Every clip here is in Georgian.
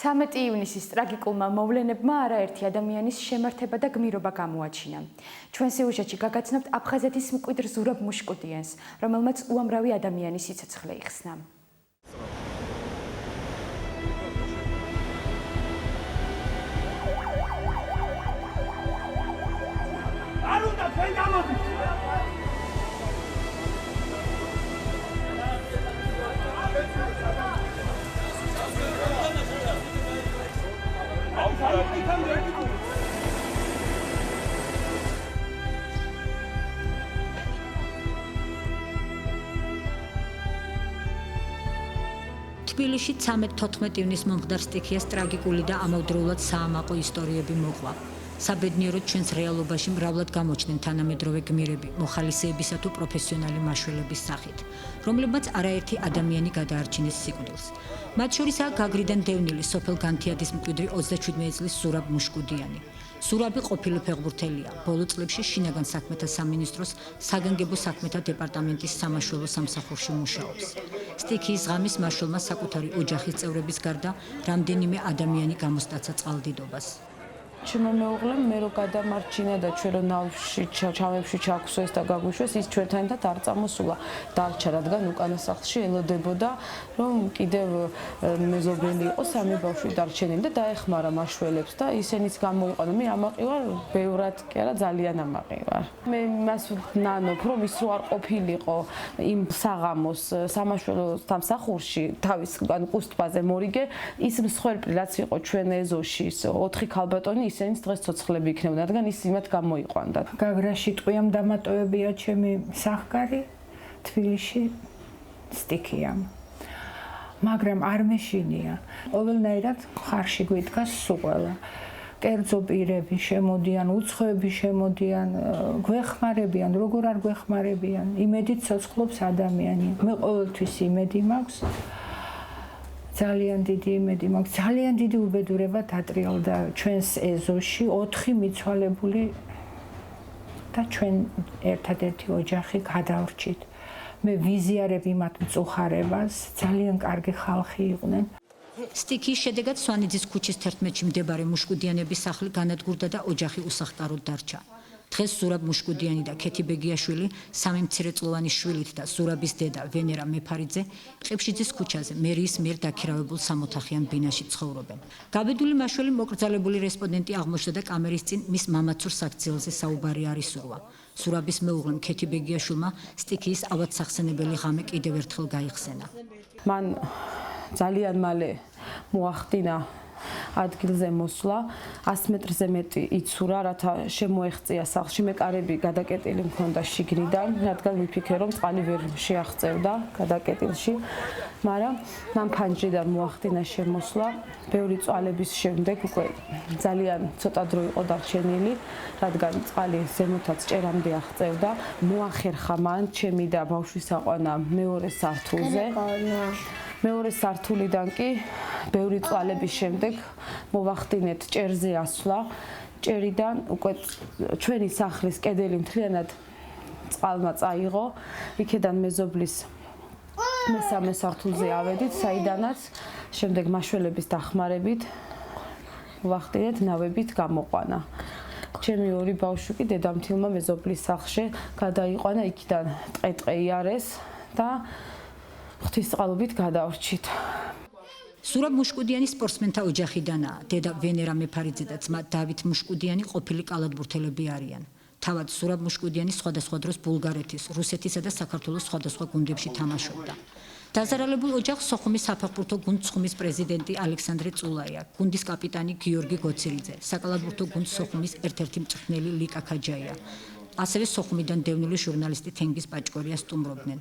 13 ივნისის ტრაგიკულმა მოვლენებმა არაერთი ადამიანის შემართება და გმირობა გამოაჩინა. ჩვენ სიუჟეტში გაგაცნობთ აფხაზეთის მკვიდრ ზურაბ მუშკუდიანს, რომელმაც უამრავი ადამიანის სიცოცხლე იხსნა. თბილისში 13-14 ივნის მომხდარ სტიქიას ტრაგიკული და ამავდროულად საამაყო ისტორიები მოყვა. საბედნიეროდ ჩვენს რეალობაში მრავლად გამოჩნდნენ თანამედროვე გმირები, მოხალისეებისა თუ პროფესიონალი მაშველების სახით, რომლებმაც არაერთი ადამიანი გადაარჩინეს სიკვდილს. მათ შორისაა გაგრიდან დევნილი სოფელ განთიადის მკვიდრი 37 წლის ზურაბ მუშკუდიანი. ზურაბი ყოფილი ფეხბურთელია. ბოლო წლებში შინაგან საქმეთა სამინისტროს საგანგებო საქმეთა დეპარტამენტის სამაშველო სამსახურში მუშაობს. სტიქიის ღამის მაშველმა საკუთარი ოჯახის წევრების გარდა რამდენიმე ადამიანი გამოსტაცა წყალდიდობას. ჩემო მეუღლემ მე რო გადამარჩინა და ჩვენ რო ნავში ჩავებში ჩაგვსვეს და გაგვიშვეს, ის ჩვენთან ერთად არ წამოსულა. დარჩა, რადგან უკანა სახლში ელოდებოდა, რომ კიდევ მეზობელი იყო სამი ბავშვი დარჩენილი და დაეხმარა მაშველებს და ისენიც გამოიყვანა. მე ამაყი ვარ, ბევრად კი არა, ძალიან ამაყი ვარ. მე მას ნანობ, რომ ის რო არ ყოფილიყო იმ საღამოს სამაშველო სამსახურში, თავის კუსტბაზე მორიგე, ის მსხვერპლი რაც იყო ჩვენ ეზოში, 4 ქალბატონი ისინიც დღეს ცოცხლები იქნებოდნენ, რადგან ის იმათ გამოიყვანდა. გაგრაში ტყვიამ დამატოებია ჩემი სახკარი, თბილისში სტიქიამ. მაგრამ არ მეშინია. ყოველნაირად ხარში გვიდგას სულ. კერძო პირები შემოდიან, უცხოები შემოდიან, გვეხმარებიან, როგორ არ გვეხმარებიან. იმედით ცოცხლობს ადამიანი. მე ყოველთვის იმედი მაქვს. ძალიან დიდი იმედი მაქვს, ძალიან დიდი უბედურება დატრიალდა ჩვენს ეზოში 4 მიცვალებული და ჩვენ ერთადერთი ოჯახი გადავრჩით. მე ვიზიარებ იმათ მწუხარებას, ძალიან კარგი ხალხი იყვნენ. სტიქიის შედეგად სვანიძის ქუჩის 11-ში მდებარე მუშკუდიანების სახლი განადგურდა და ოჯახი უსახლკაროდ დარჩა. დღეს ზურაბ მუშკუდიანი და ქეთი ბეგიაშვილი, 3 მცირეწლოვანი შვილით და ზურაბის დედა ვენერა მეფარიძე ყიფშიძის ქუჩაზე მერიის მიერ დაქირავებულ სამოთახიან ბინაში ცხოვრობენ. გაბედული მაშველი მოკრძალებული რესპონდენტი აღმოჩნდა და კამერის წინ მის მამაცურ საქციელზე საუბარი არ ისურვა. ზურაბის მეუღლემ ქეთი ბეგიაშვილმა სტიქიის ავადსახსენებელი ღამე კიდევ ერთხელ გაიხსენა. მან ძალიან მალე მოახდინა ადგილზე მოსვლა, 100 მეტრზე მეტი იცურა, რათა შემოეღწია სახლში. მე კარები გადაკეტილი მქონდა შიგნიდან, რადგან ვიფიქრე, რომ წყალი ვერ შეაღწევდა გადაკეტილში, მაგრამ მან ფანჯრიდან მოახდინა შემოსვლა. ბევრი წვალების შემდეგ უკვე ძალიან ცოტა დრო იყო დარჩენილი, რადგან წყალი ზემოთაც ჭერამდე აღწევდა. მოახერხა მან ჩემი და ბავშვის აყვანა მეორე სართულზე. მეორე სართულიდან კი ბევრი წვალების შემდეგ მოვახდინეთ ჭერზე ასვლა. ჭერიდან უკვე ჩვენი სახლის კედელი მთლიანად წყალმა წაიღო. იქედან მეზობლის მესამე სართულზე ავედით, საიდანაც შემდეგ მაშველების დახმარებით მოვახდინეთ ნავებით გამოყვანა. ჩემი ორი ბავშვი კი დედამთილმა მეზობლის სახლში გადაიყვანა, იქიდან ტყე იარეს და ღვთისწყალობით გადავრჩით. ზურაბ მუშკუდიანი სპორტსმენთა ოჯახიდანაა. დედა ვენერა მეფარიძე და ძმა დავით მუშკუდიანი ყოფილი კალათბურთელები არიან. თავად ზურაბ მუშკუდიანი სხვადასხვა დროს ბულგარეთის, რუსეთისა და საქართველოს სხვადასხვა გუნდებში თამაშობდა. დაზარალებულ ოჯახს სოხუმის საფეხბურთო გუნდ სხუმის პრეზიდენტი ალექსანდრე წულაია, გუნდის კაპიტანი გიორგი გოცირიძე, საკალათბურთო გუნდ სოხუმის ერთ-ერთი მწვრთნელი ლიკა ქაჯაია. ასევე სოხუმიდან დევნილი ჟურნალისტი თენგიზ პაჭკორია სტუმრობდნენ.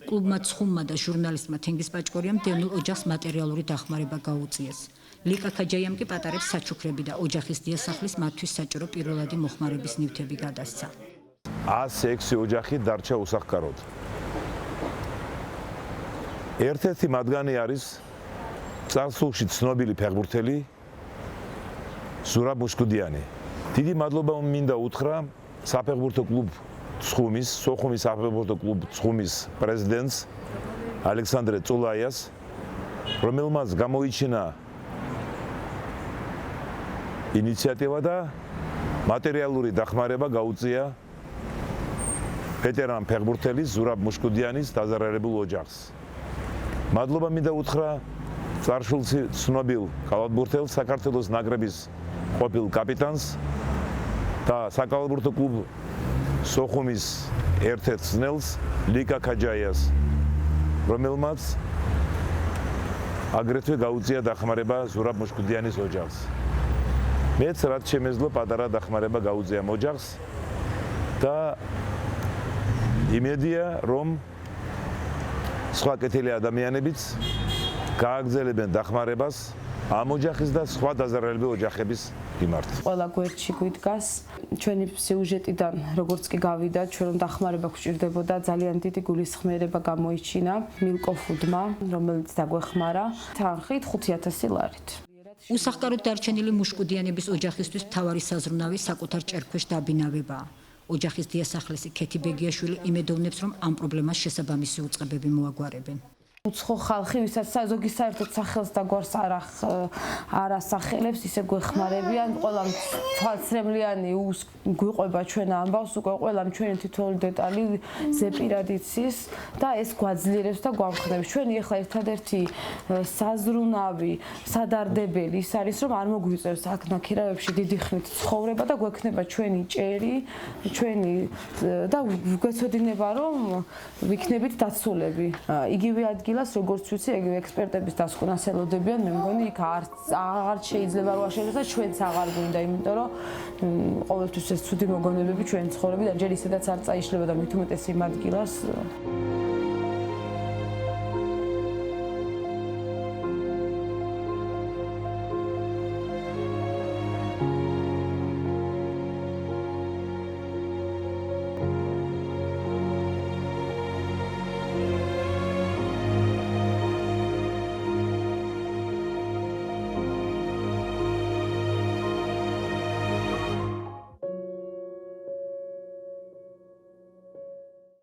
კლუბმა სხუმმა და ჟურნალისტმა თენგიზ პაჭკორიამ დევნილ ოჯახს მატერიალური დახმარება გაუწიეს. ლიკა ქაჯაიამ კი პატარებს საჩუქრები და ოჯახის დიასახლის მათთვის საჭირო პირველადი მოხმარების ნივთები გადასცა. 106 ოჯახი დარჩა უსახლკაროდ. ერთ-ერთი მათგანი არის წარსულში ცნობილი ფეხბურთელი ზურაბ მუშკუდიანი. დიდი მადლობა მინდა უთხრა საფეხბურთო კლუბ სხუმის, სოხუმის საფეხბურთო კლუბ სხუმის პრეზიდენტს ალექსანდრე წულაიას, რომელმაც გამოიჩინა ინიციატივა და მატერიალური დახმარება გაუწია ვეტერან ფეხბურთელის ზურაბ მუშკუდიანის დაზარალებულ ოჯახს. მადლობა მინდა უთხრა წარსულში ცნობილ კალათბურთელ საქართველოს ნაკრების ყოფილ კაპიტანს და საკალათბურთო კლუბ სოხუმის ერთ-ერთ ძნელს ლიკა ქაჯაიას, რომელმაც აგრეთვე გაუწია დახმარება ზურაბ მუშკუდიანის ოჯახს. მეც რაც შემეძლო პატარა დახმარება გაუწია ოჯახს და იმედია რომ სხვა კეთილი ადამიანებიც გააგრძელებენ დახმარებას ამ ოჯახის და სხვა დაზარალებულ ოჯახების მიმართ. ყველა გვერდში გვიდგას ჩვენი სიუჟეტიდან როგორც კი გავიდა ჩვენ რომ დახმარება გვჭირდებოდა ძალიან დიდი გულისხმიერება გამოიჩინა მილკოფუდმა რომელიც დაგვეხმარა თანხით 5000 ლარით. უსახკაროდ დარჩენილი მუშკუდიანების ოჯახისთვის მთავარი საზრუნავი საკუთარ ჭერქვეშ დაბინავებაა. ოჯახის დიასახლისი ქეთი ბეგიაშვილი იმედოვნებს რომ ამ პრობლემას შესაბამისი უწყებები მოაგვარებენ. უცხო ხალხი, ვისაც ზოგი საერთოდ სახელს და გვარს არ ასახელებს, ისე გვეხმარებიან, ყველა თვალცრემლიანი გვიყვება ჩვენ ამბავს, უკვე ყველა ჩვენი თითოეული დეტალი ზეპირად იცის და ეს გვაძლიერებს და გვამხნევს. ჩვენი ახლა ერთადერთი საზრუნავი, სადარდებელი ის არის, რომ არ მოგვიწევს აქ ნაქირავებში დიდი ხნით ცხოვრება და გვექნება ჩვენი ჭერი, ჩვენი და გვეცოდინება, რომ ვიქნებით დაცულები. იგივე ადგილას როგორც ვიცი, ეგრე ექსპერტების დასკვნას ელოდებიან, მე მგონი იქ აღარ შეიძლება რომ აღშენდეს და ჩვენც აღარ გვინდა, იმიტომ რომ ყოველთვის ეს ცუდი მოგონებები ჩვენი ცხოვრებიდან ჯერ ისედაც არ წაიშლება და მით უმეტეს იმ ადგილას